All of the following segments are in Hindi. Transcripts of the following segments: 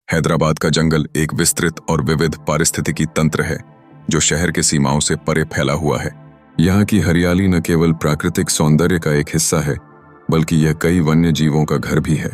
हैदराबाद का जंगल एक विस्तृत और विविध पारिस्थितिकी तंत्र है जो शहर के सीमाओं से परे फैला हुआ है। यहाँ की हरियाली न केवल प्राकृतिक सौंदर्य का एक हिस्सा है बल्कि यह कई वन्य जीवों का घर भी है।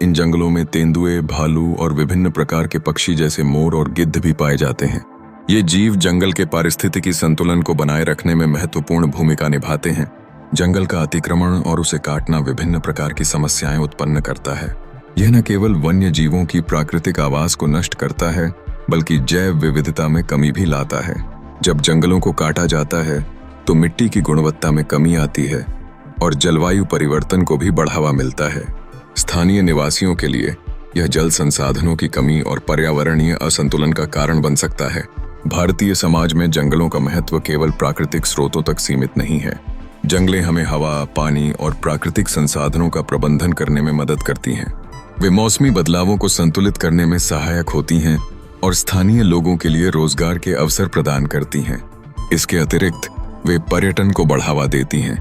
इन जंगलों में तेंदुए, भालू और विभिन्न प्रकार के पक्षी जैसे मोर और गिद्ध भी पाए जाते हैं। ये जीव जंगल के पारिस्थितिकी संतुलन को बनाए रखने में महत्वपूर्ण भूमिका निभाते हैं। जंगल का अतिक्रमण और उसे काटना विभिन्न प्रकार की समस्याएं उत्पन्न करता है। यह न केवल वन्य जीवों की प्राकृतिक आवास को नष्ट करता है बल्कि जैव विविधता में कमी भी लाता है। जब जंगलों को काटा जाता है तो मिट्टी की गुणवत्ता में कमी आती है और जलवायु परिवर्तन को भी बढ़ावा मिलता है। स्थानीय निवासियों के लिए यह जल संसाधनों की कमी और पर्यावरणीय असंतुलन का कारण बन सकता है। भारतीय समाज में जंगलों का महत्व केवल प्राकृतिक स्रोतों तक सीमित नहीं है। जंगलें हमें हवा, पानी और प्राकृतिक संसाधनों का प्रबंधन करने में मदद करती हैं। वे मौसमी बदलावों को संतुलित करने में सहायक होती हैं और स्थानीय लोगों के लिए रोजगार के अवसर प्रदान करती हैं। इसके अतिरिक्त वे पर्यटन को बढ़ावा देती हैं,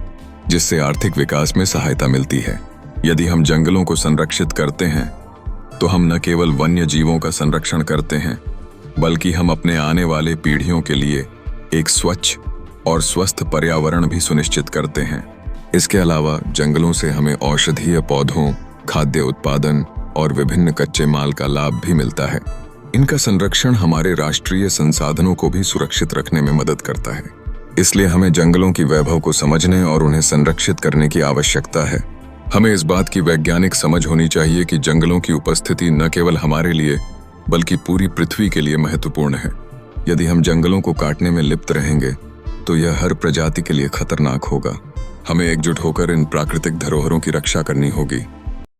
जिससे आर्थिक विकास में सहायता मिलती है। यदि हम जंगलों को संरक्षित करते हैं तो हम न केवल वन्य जीवों का संरक्षण करते हैं बल्कि हम अपने आने वाले पीढ़ियों के लिए एक स्वच्छ और स्वस्थ पर्यावरण भी सुनिश्चित करते हैं। इसके अलावा जंगलों से हमें औषधीय पौधों, खाद्य उत्पादन और विभिन्न कच्चे माल का लाभ भी मिलता है। इनका संरक्षण हमारे राष्ट्रीय संसाधनों को भी सुरक्षित रखने में मदद करता है। इसलिए हमें जंगलों की वैभव को समझने और उन्हें संरक्षित करने की आवश्यकता है। हमें इस बात की वैज्ञानिक समझ होनी चाहिए कि जंगलों की उपस्थिति न केवल हमारे लिए बल्कि पूरी पृथ्वी के लिए महत्वपूर्ण है। यदि हम जंगलों को काटने में लिप्त रहेंगे तो यह हर प्रजाति के लिए खतरनाक होगा। हमें एकजुट होकर इन प्राकृतिक धरोहरों की रक्षा करनी होगी।